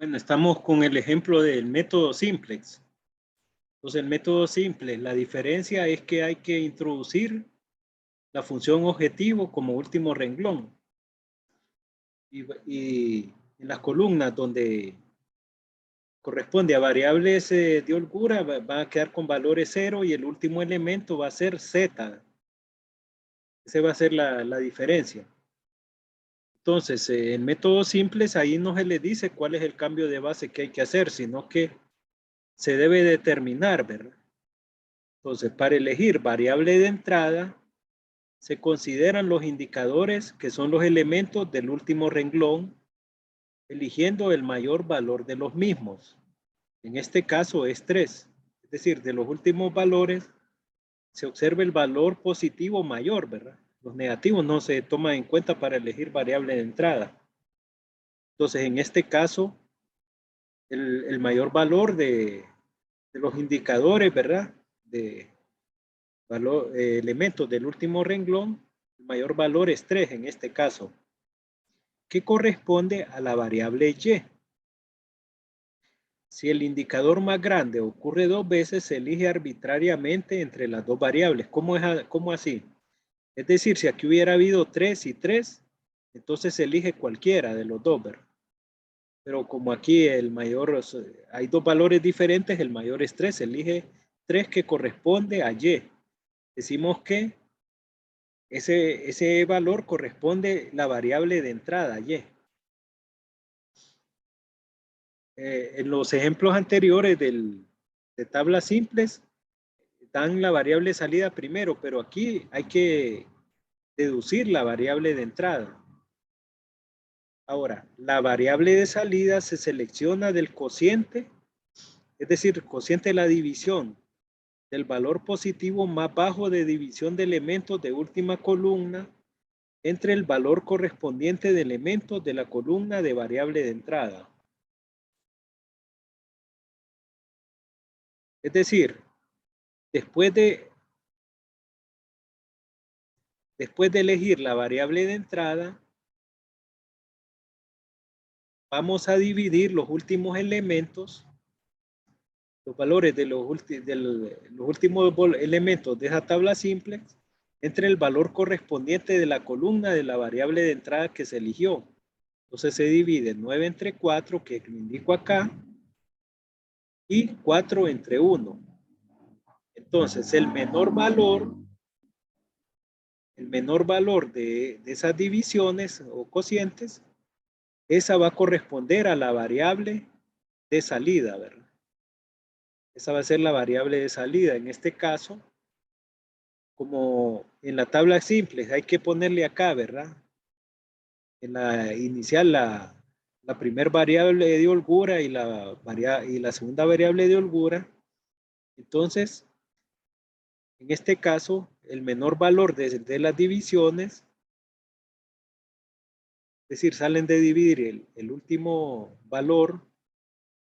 Bueno, estamos con el ejemplo del método simplex. Entonces, el método simplex, la diferencia es que hay que introducir la función objetivo como último renglón. Y en las columnas donde corresponde a variables de holgura, va a quedar con valores 0 y el último elemento va a ser z. Esa va a ser la diferencia. Entonces, en métodos simples, ahí no se le dice cuál es el cambio de base que hay que hacer, sino que se debe determinar, ¿verdad? Entonces, para elegir variable de entrada, se consideran los indicadores que son los elementos del último renglón, eligiendo el mayor valor de los mismos. En este caso es 3. Es decir, de los últimos valores se observa el valor positivo mayor, ¿verdad? Los negativos no se toman en cuenta para elegir variable de entrada. Entonces, en este caso, el mayor valor de los indicadores, ¿verdad? De elementos del último renglón, el mayor valor es 3 en este caso, que corresponde a la variable y. Si el indicador más grande ocurre 2 veces, se elige arbitrariamente entre las dos variables. ¿Cómo así? Es decir, si aquí hubiera habido 3 y 3, entonces se elige cualquiera de los dos, ¿verdad? Pero como aquí hay dos valores diferentes, el mayor es 3, se elige 3 que corresponde a y. Decimos que ese valor corresponde a la variable de entrada, y. En los ejemplos anteriores de tablas simples, dan la variable de salida primero, pero aquí hay que deducir la variable de entrada. Ahora, la variable de salida se selecciona del cociente, es decir, cociente de la división, del valor positivo más bajo de división de elementos de última columna entre el valor correspondiente de elementos de la columna de variable de entrada. Es decir, después de elegir la variable de entrada, vamos a dividir los últimos elementos, los valores de los últimos elementos de esa tabla simple, entre el valor correspondiente de la columna de la variable de entrada que se eligió. Entonces se divide 9 entre 4, que lo indico acá, y 4 entre 1. Entonces el menor valor de esas divisiones o cocientes, esa va a corresponder a la variable de salida, ¿verdad? Esa va a ser la variable de salida. En este caso, como en la tabla simple, hay que ponerle acá, ¿verdad? En la inicial, la primera variable de holgura y la segunda variable de holgura. Entonces, en este caso, el menor valor de las divisiones, es decir, salen de dividir el último valor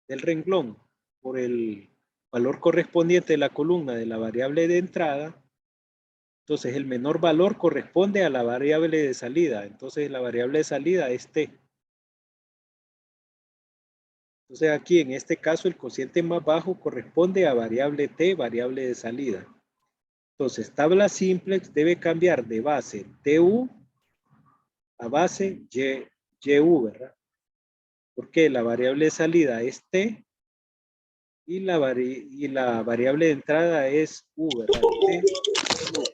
del renglón por el valor correspondiente de la columna de la variable de entrada. Entonces, el menor valor corresponde a la variable de salida. Entonces, la variable de salida es t. Entonces, aquí en este caso, el cociente más bajo corresponde a variable t, variable de salida. Entonces, tabla simplex debe cambiar de base tu a base yu, ¿verdad? Porque la variable de salida es t y la variable de entrada es u, ¿verdad? T, u.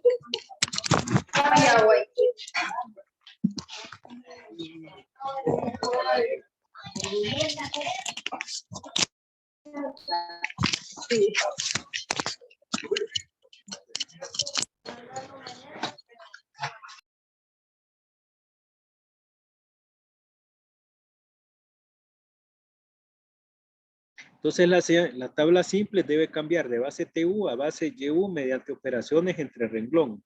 Entonces, la tabla simple debe cambiar de base tu a base yu mediante operaciones entre renglón.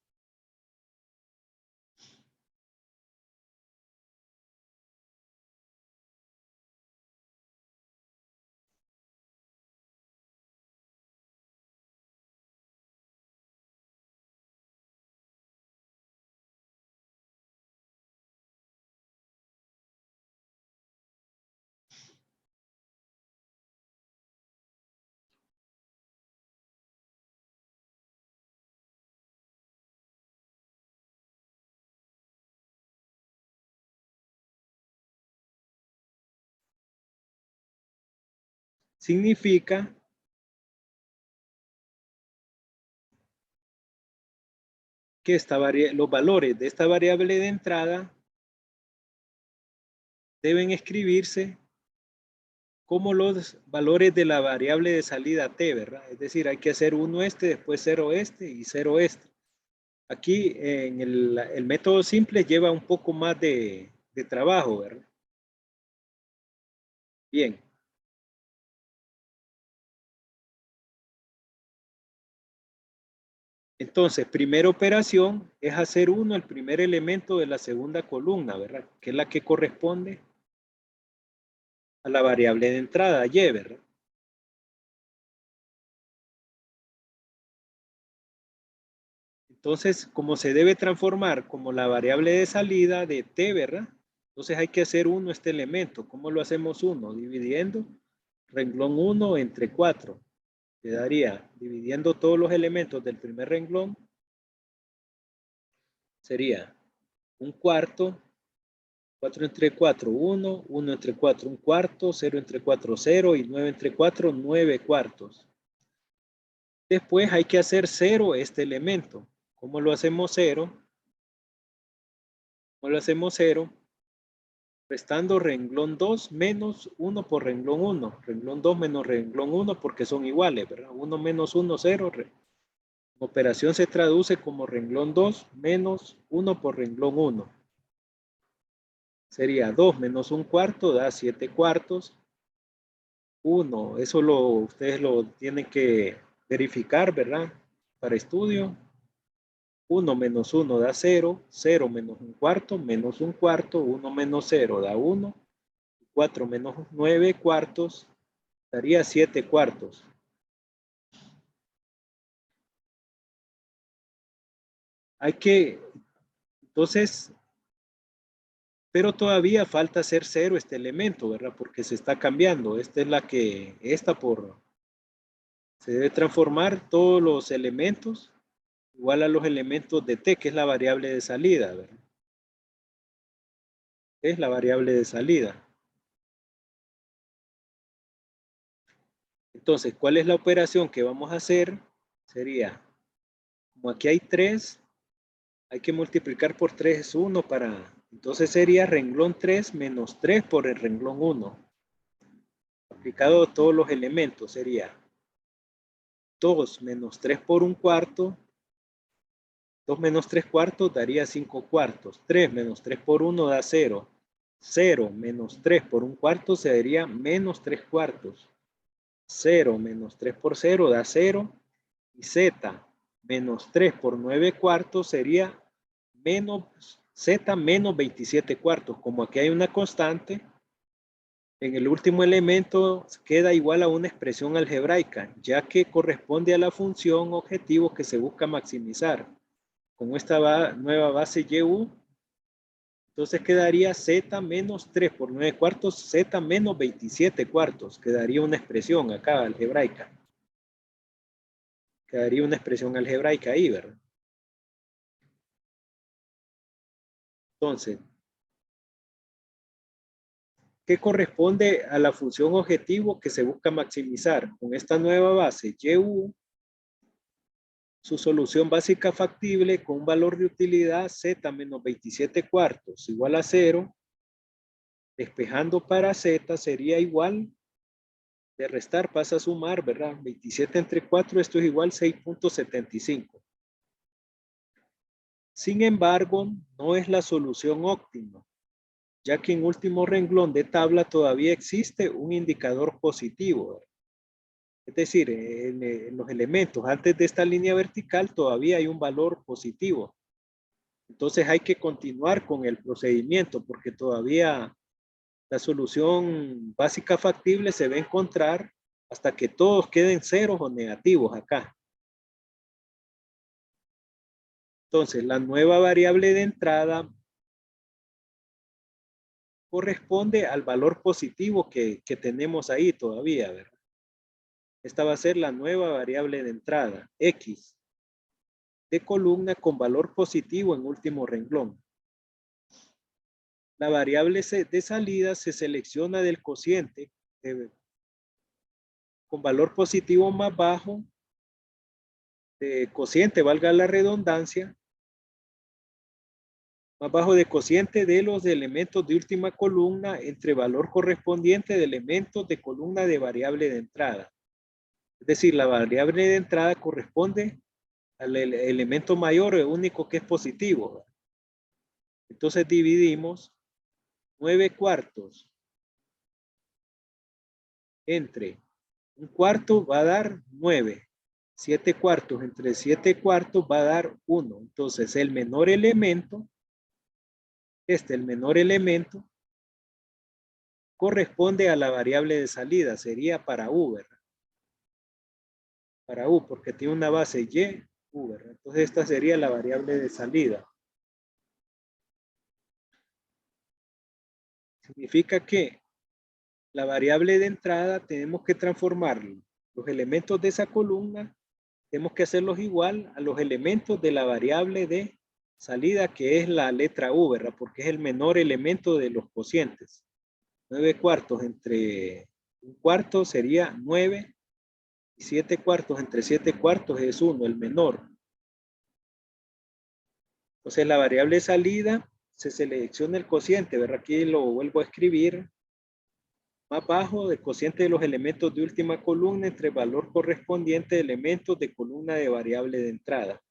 significa que los valores de esta variable de entrada deben escribirse como los valores de la variable de salida t, ¿verdad? Es decir, hay que hacer 1 este, después 0 este y 0 este. Aquí en el método simple lleva un poco más de trabajo, ¿verdad? Bien. Entonces, primera operación es hacer 1 el primer elemento de la segunda columna, ¿verdad? Que es la que corresponde a la variable de entrada, y, ¿verdad? Entonces, como se debe transformar como la variable de salida de t, ¿verdad? Entonces hay que hacer 1 este elemento. ¿Cómo lo hacemos 1? Dividiendo renglón 1 entre 4. Quedaría, dividiendo todos los elementos del primer renglón, sería 1/4, 4 entre 4, 1, 1 entre 4, 1/4, 0 entre 4, 0 y 9 entre 4, 9/4. Después hay que hacer 0 este elemento. ¿Cómo lo hacemos 0? ¿Cómo lo hacemos 0? Restando renglón 2 menos 1 por renglón 1. Renglón 2 menos renglón 1 porque son iguales, ¿verdad? 1 menos 1, 0. Operación se traduce como renglón 2 menos 1 por renglón 1. Sería 2 menos 1/4 da 7/4. 1, eso ustedes lo tienen que verificar, ¿verdad? Para estudio. 1 menos 1 da 0. 0 menos 1/4 menos 1/4. 1 menos 0 da 1. 4 menos 9/4 daría 7/4. Hay que, entonces, pero todavía falta hacer 0 este elemento, ¿verdad? Porque se está cambiando. Esta es la que, se debe transformar todos los elementos igual a los elementos de t, que es la variable de salida, ¿verdad? Es la variable de salida. Entonces, ¿cuál es la operación que vamos a hacer? Sería, como aquí hay 3, hay que multiplicar por 3 es 1 para, entonces sería renglón 3 menos 3 por el renglón 1. Aplicado a todos los elementos sería 2 menos 3 por 1/4. 2 menos 3/4 daría 5/4. 3 menos 3 por 1 da 0. 0 menos 3 por 1/4 se daría menos 3/4. 0 menos 3 por 0 da 0. Y z menos 3 por 9/4 sería menos z menos 27/4. Como aquí hay una constante, en el último elemento queda igual a una expresión algebraica, ya que corresponde a la función objetivo que se busca maximizar. Con esta nueva base YU, entonces quedaría z menos 3 por 9/4, z menos 27/4. Quedaría una expresión acá algebraica. Quedaría una expresión algebraica ahí, ¿verdad? Entonces, ¿qué corresponde a la función objetivo que se busca maximizar? Con esta nueva base YU, su solución básica factible con un valor de utilidad z menos 27/4 igual a 0, despejando para z sería igual, de restar pasa a sumar, ¿verdad? 27 entre 4, esto es igual 6.75. Sin embargo, no es la solución óptima, ya que en último renglón de tabla todavía existe un indicador positivo, ¿verdad? Es decir, en los elementos antes de esta línea vertical todavía hay un valor positivo. Entonces hay que continuar con el procedimiento porque todavía la solución básica factible se va a encontrar hasta que todos queden ceros o negativos acá. Entonces la nueva variable de entrada corresponde al valor positivo que tenemos ahí todavía, ¿verdad? Esta va a ser la nueva variable de entrada, X, de columna con valor positivo en último renglón. La variable de salida se selecciona del cociente con valor positivo más bajo de cociente, valga la redundancia, más bajo de cociente de los elementos de última columna entre valor correspondiente de elementos de columna de variable de entrada. Es decir, la variable de entrada corresponde al elemento mayor, el único que es positivo. Entonces dividimos 9/4 entre 1/4 va a dar 9. 7/4 entre 7/4 va a dar 1. Entonces el menor elemento, el menor elemento corresponde a la variable de salida, sería para U, ¿verdad? Para U, porque tiene una base Y, U, ¿verdad? Entonces esta sería la variable de salida. Significa que la variable de entrada tenemos que transformarlo. Los elementos de esa columna tenemos que hacerlos igual a los elementos de la variable de salida, que es la letra U, ¿verdad? Porque es el menor elemento de los cocientes. 9/4 entre 1/4 sería 9. Y 7/4 entre 7/4 es 1, el menor. Entonces la variable de salida se selecciona el cociente, ¿verdad? Aquí lo vuelvo a escribir. Más bajo del cociente de los elementos de última columna entre valor correspondiente de elementos de columna de variable de entrada.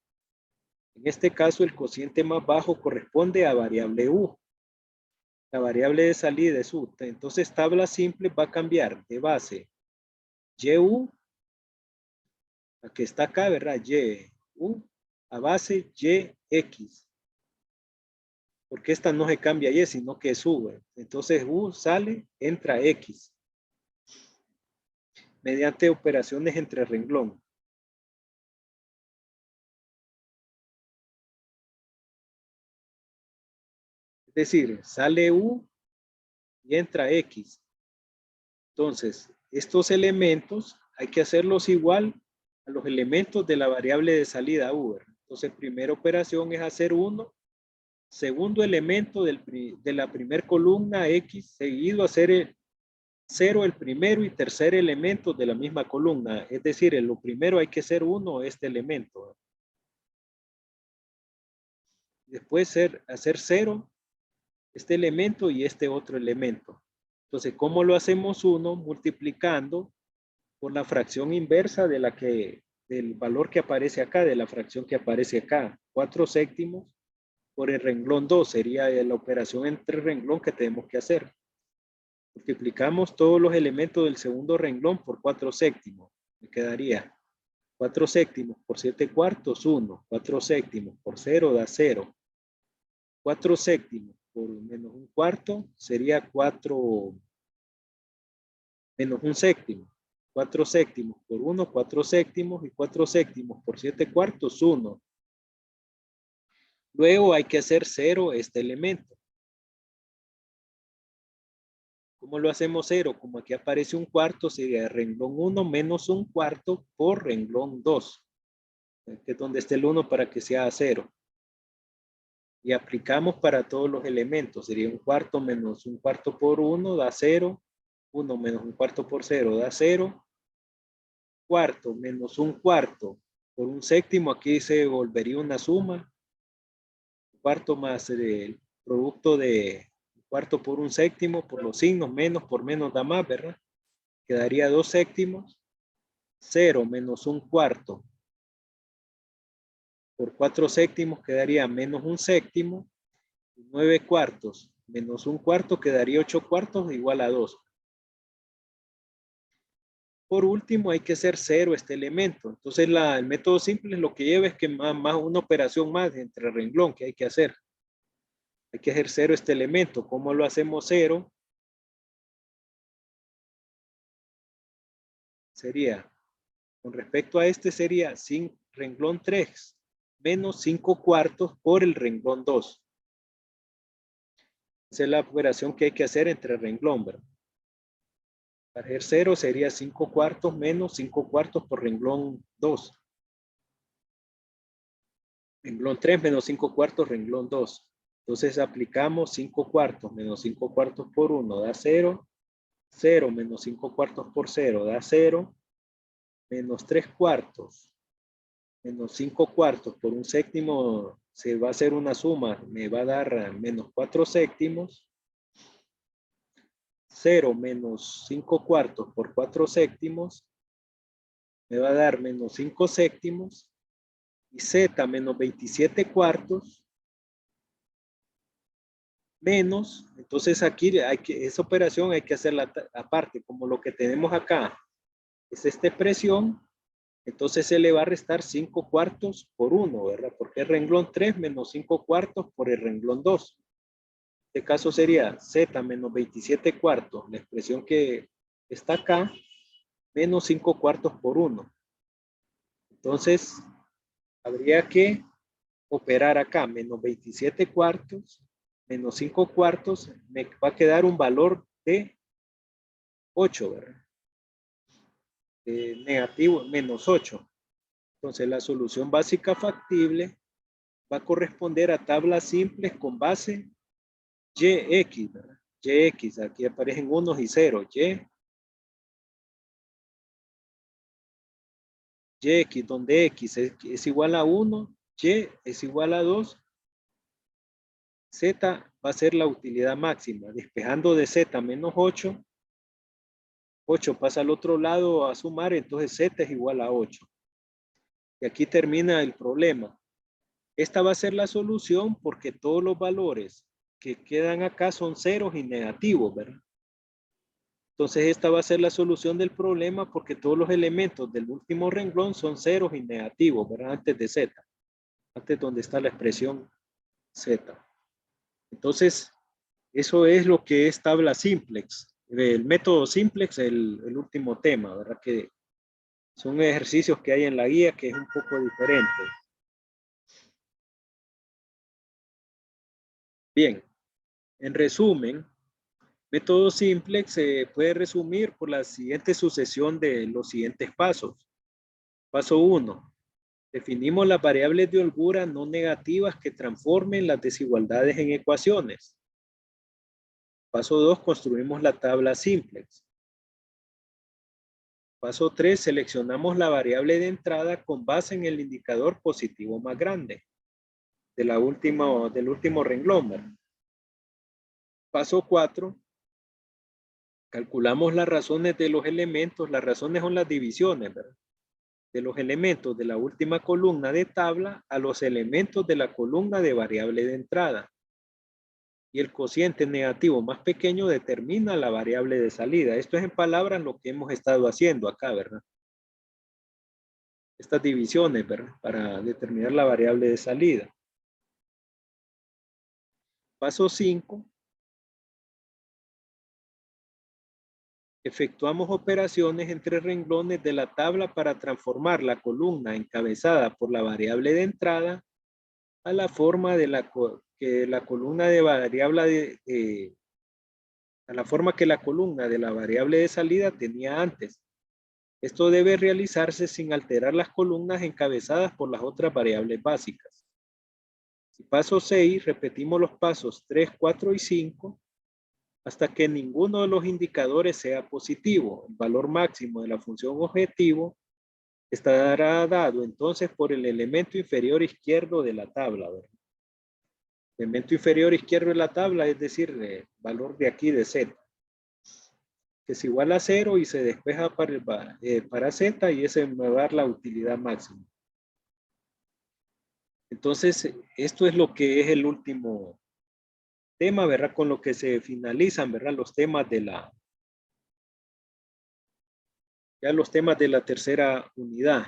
En este caso, el cociente más bajo corresponde a variable U. La variable de salida es U. Entonces, tabla simple va a cambiar de base YU, la que está acá, ¿verdad? YU, a base YX. Porque esta no se cambia Y, sino que sube. Entonces, U sale, entra X. Mediante operaciones entre renglón. Es decir, sale U y entra X. Entonces, estos elementos hay que hacerlos igual a los elementos de la variable de salida U. Entonces, primera operación es hacer 1. Segundo elemento de la primera columna X, seguido hacer el 0 el primero y tercer elemento de la misma columna. Es decir, en lo primero hay que hacer 1 este elemento. Después hacer 0 este elemento y este otro elemento. Entonces, ¿cómo lo hacemos 1? Multiplicando por la fracción inversa de del valor que aparece acá, de la fracción que aparece acá. 4/7 por el renglón 2 sería la operación entre renglón que tenemos que hacer. Multiplicamos todos los elementos del segundo renglón por 4/7. Me quedaría 4/7 por 7/4, 1. 4/7 por 0 da 0. 4/7 por menos 1/4 sería 4 menos 1/7. 4/7 por 1, 4/7 y 4/7 por 7/4, 1. Luego hay que hacer 0 este elemento. ¿Cómo lo hacemos 0? Como aquí aparece 1/4, sería renglón 1 menos 1/4 por renglón 2. Que es donde esté el 1 para que sea 0. Y aplicamos para todos los elementos. Sería 1/4 menos 1/4 por 1 da 0. 1 menos 1/4 por 0 da 0. 1/4 menos 1/4 por 1/7. Aquí se volvería una suma. 1/4 más el producto de 1/4 por 1/7 por los signos, menos por menos da más, ¿verdad? Quedaría 2/7. 0 menos 1/4 por 4/7 quedaría menos 1/7. 9/4 menos 1/4 quedaría 8/4 igual a 2. Por último, hay que hacer 0 este elemento. Entonces, el método simple lo que lleva es que más una operación más entre renglón que hay que hacer. Hay que hacer 0 este elemento. ¿Cómo lo hacemos 0? Sería, con respecto a este, sería sin renglón 3 menos 5/4 por el renglón 2. Esa es la operación que hay que hacer entre renglón, ¿verdad? Para hacer 0 sería 5/4 menos 5/4 por renglón 2. Renglón 3 menos 5/4, renglón 2. Entonces aplicamos 5/4 menos 5/4 por 1 da 0. 0 menos 5/4 por 0 da 0. menos 3/4 menos 5/4 por 1/7 se va a hacer una suma, me va a dar menos 4/7. 0 menos 5/4 por 4/7 me va a dar menos 5/7. Y z menos 27/4 menos, entonces aquí esa operación hay que hacerla aparte, como lo que tenemos acá es esta expresión, entonces se le va a restar 5/4 por 1, ¿verdad? Porque el renglón 3 menos 5/4 por el renglón 2. En este caso sería z menos 27/4, la expresión que está acá, menos 5/4 por 1. Entonces, habría que operar acá, menos 27/4, menos 5/4, me va a quedar un valor de 8, ¿verdad? Negativo, menos 8. Entonces, la solución básica factible va a corresponder a tablas simples con base YX, ¿verdad? YX, aquí aparecen unos y ceros. YX, donde X es igual a 1, Y es igual a 2, Z va a ser la utilidad máxima. Despejando de Z menos 8, 8 pasa al otro lado a sumar, entonces Z es igual a 8. Y aquí termina el problema. Esta va a ser la solución porque todos los valores que quedan acá son ceros y negativos, ¿verdad? Entonces esta va a ser la solución del problema porque todos los elementos del último renglón son ceros y negativos, ¿verdad? Antes de Z, antes donde está la expresión Z. Entonces, eso es lo que es tabla simplex. El método simplex, el último tema, ¿verdad? Que son ejercicios que hay en la guía que es un poco diferente. Bien, en resumen, método simplex se puede resumir por la siguiente sucesión de los siguientes pasos. Paso 1. Definimos las variables de holgura no negativas que transformen las desigualdades en ecuaciones. Paso 2. Construimos la tabla simplex. Paso 3. Seleccionamos la variable de entrada con base en el indicador positivo más grande del último renglón, ¿verdad? Paso 4. Calculamos las razones de los elementos. Las razones son las divisiones, ¿verdad? De los elementos de la última columna de tabla a los elementos de la columna de variable de entrada. Y el cociente negativo más pequeño determina la variable de salida. Esto es en palabras lo que hemos estado haciendo acá, ¿verdad? Estas divisiones, ¿verdad? Para determinar la variable de salida. Paso 5. Efectuamos operaciones entre renglones de la tabla para transformar la columna encabezada por la variable de entrada a la forma de que la columna de variable a la forma que la columna de la variable de salida tenía antes. Esto debe realizarse sin alterar las columnas encabezadas por las otras variables básicas. Y paso 6, repetimos los pasos 3, 4 y 5 hasta que ninguno de los indicadores sea positivo. El valor máximo de la función objetivo estará dado entonces por el elemento inferior izquierdo de la tabla, ¿verdad? El elemento inferior izquierdo de la tabla, es decir, el valor de aquí de Z, que es igual a 0 y se despeja para Z y ese me va a dar la utilidad máxima. Entonces, esto es lo que es el último tema, ¿verdad? Con lo que se finalizan, ¿verdad? Los temas de los temas de la tercera unidad.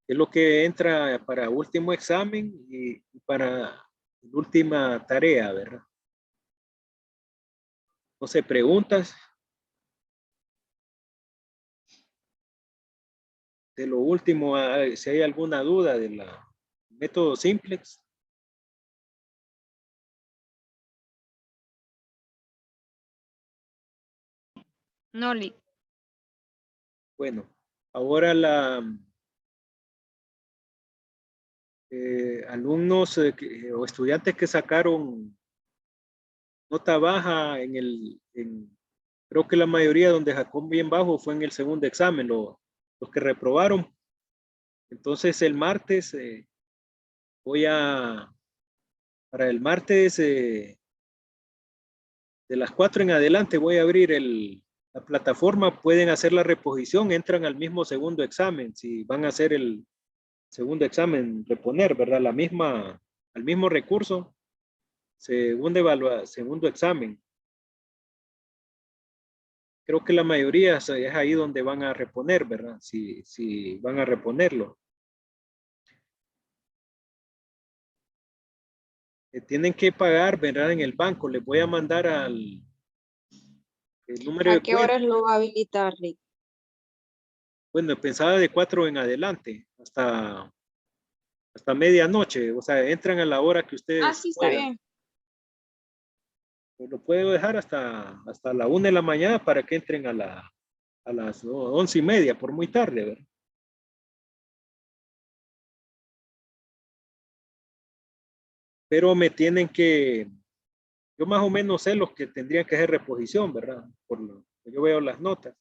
Es lo que entra para último examen y para última tarea, ¿verdad? No sé, preguntas de lo último, si hay alguna duda del método simplex. No, Lick. Bueno, ahora alumnos o estudiantes que sacaron nota baja creo que la mayoría donde sacó bien bajo fue en el segundo examen, lo los que reprobaron. Entonces el martes para el martes de las 4 en adelante voy a abrir la plataforma, pueden hacer la reposición, entran al mismo segundo examen, si van a hacer el segundo examen, reponer, ¿verdad? Al mismo recurso, segundo examen. Creo que la mayoría es ahí donde van a reponer, ¿verdad? Si van a reponerlo. Tienen que pagar, ¿verdad? En el banco. Les voy a mandar el número ¿A de qué cuenta. horas lo va a habilitar, Rick? Bueno, pensaba de 4 en adelante, hasta medianoche. O sea, entran a la hora que Ah, ustedes sí, está puedan. bien. Lo puedo dejar hasta la 1 de la mañana para que entren a las 11:30, por muy tarde, ¿verdad? Pero yo más o menos sé los que tendrían que hacer reposición, ¿verdad? Yo veo las notas.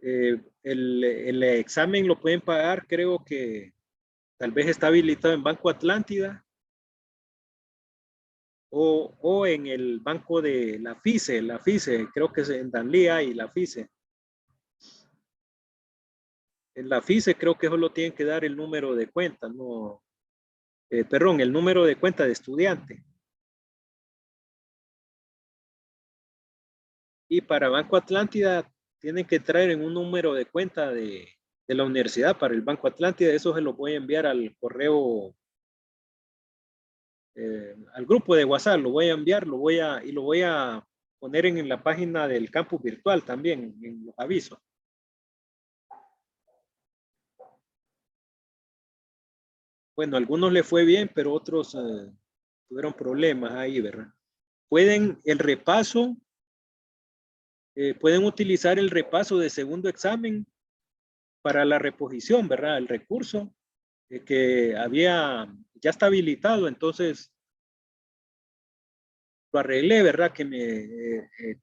El examen lo pueden pagar, creo que tal vez está habilitado en Banco Atlántida o en el banco de la FICE, creo que es en Danlía y la FICE. En la FICE creo que solo tienen que dar el número de cuenta, no, perdón, el número de cuenta de estudiante. Y para Banco Atlántida tienen que traer en un número de cuenta de la universidad para el Banco Atlántida. Eso se lo voy a enviar al correo, al grupo de WhatsApp. Lo voy a enviar, y lo voy a poner en la página del campus virtual también, en los avisos. Bueno, a algunos le fue bien, pero otros tuvieron problemas ahí, ¿verdad? Pueden utilizar el repaso de segundo examen para la reposición, ¿verdad? El recurso que ya está habilitado, entonces lo arreglé, ¿verdad? Que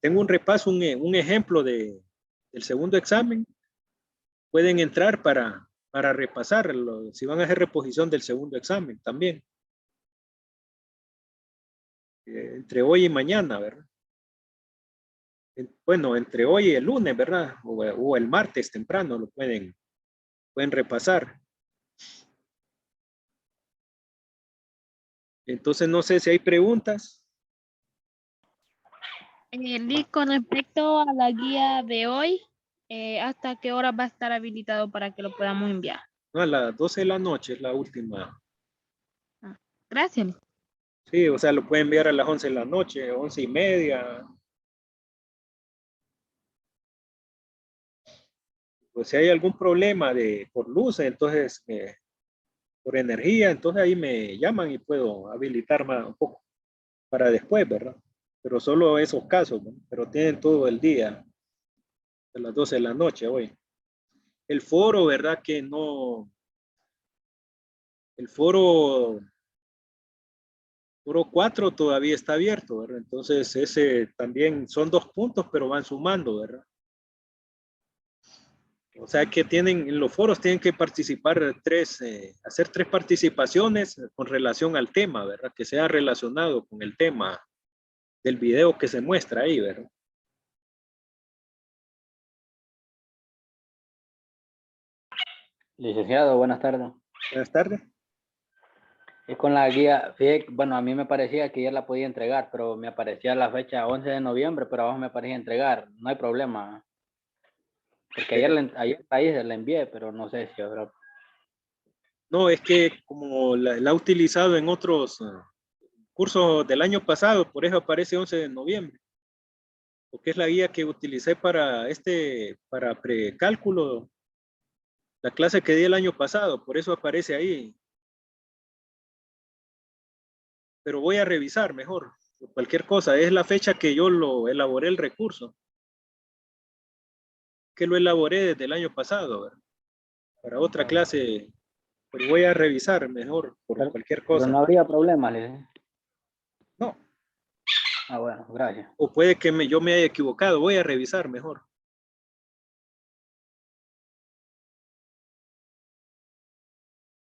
tengo un repaso, un ejemplo del segundo examen. Pueden entrar para repasarlo, si van a hacer reposición del segundo examen también. Entre hoy y mañana, ¿verdad? Bueno, entre hoy y el lunes, ¿verdad? O el martes temprano lo pueden repasar. Entonces, no sé si hay preguntas. Lick, con respecto a la guía de hoy, ¿hasta qué hora va a estar habilitado para que lo podamos enviar? No, a las 12 de la noche es la última. Ah, gracias. Sí, o sea, lo pueden enviar a las 11 de la noche, 11:30. Pues si hay algún problema por luz, entonces por energía, entonces ahí me llaman y puedo habilitar un poco para después, ¿verdad? Pero solo esos casos, ¿no? Pero tienen todo el día, a las 12 de la noche hoy. El foro, ¿verdad? Que no, el foro 4 todavía está abierto, ¿verdad? Entonces ese también son 2 puntos, pero van sumando, ¿verdad? O sea que en los foros tienen que participar hacer 3 participaciones con relación al tema, ¿verdad? Que sea relacionado con el tema del video que se muestra ahí, ¿verdad? Licenciado, buenas tardes. Buenas tardes. Es con la guía, fíjate, bueno, a mí me parecía que ya la podía entregar, pero me aparecía la fecha 11 de noviembre, pero abajo me parecía entregar. No hay problema. Porque ayer ahí se la envié, pero no sé si habrá. No, es que como la ha utilizado en otros cursos del año pasado, por eso aparece 11 de noviembre. Porque es la guía que utilicé para precálculo, la clase que di el año pasado, por eso aparece ahí. Pero voy a revisar mejor. Cualquier cosa, es la fecha que yo lo elaboré el recurso. Que lo elaboré desde el año pasado, ¿verdad? Para otra clase, pero voy a revisar mejor por cualquier Pero cosa. no habría problema, licenciado. No. Ah, bueno, gracias. O puede que yo me haya equivocado. Voy a revisar mejor.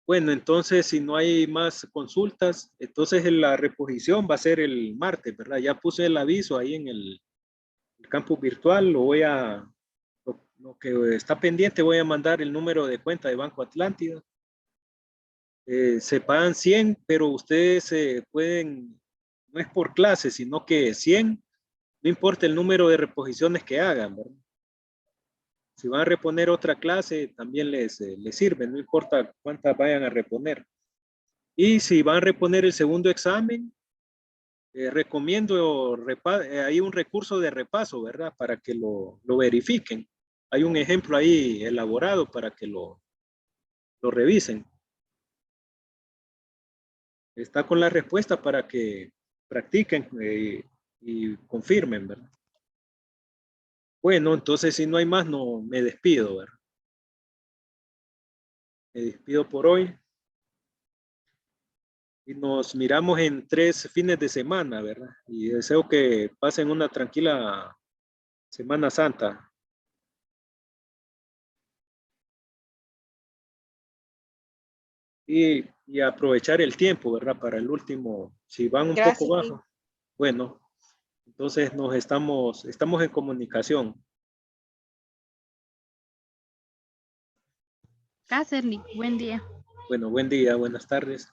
Bueno, entonces si no hay más consultas, entonces la reposición va a ser el martes, ¿verdad? Ya puse el aviso ahí en el campus virtual. Lo que está pendiente, voy a mandar el número de cuenta de Banco Atlántida. Se pagan 100, pero ustedes pueden, no es por clase, sino que 100, no importa el número de reposiciones que hagan, ¿verdad? Si van a reponer otra clase, también les sirve, no importa cuántas vayan a reponer. Y si van a reponer el segundo examen, recomiendo, hay un recurso de repaso, ¿verdad? Para que lo verifiquen. Hay un ejemplo ahí elaborado para que lo revisen. Está con la respuesta para que practiquen y confirmen, ¿verdad? Bueno, entonces si no hay más, no me despido, ¿verdad? Me despido por hoy. Y nos miramos en 3 fines de semana, ¿verdad? Y deseo que pasen una tranquila Semana Santa. Y aprovechar el tiempo, ¿verdad? Para el último, si van un poco bajo, bueno, entonces estamos en comunicación. Cáceres, buen día. Bueno, buen día, buenas tardes.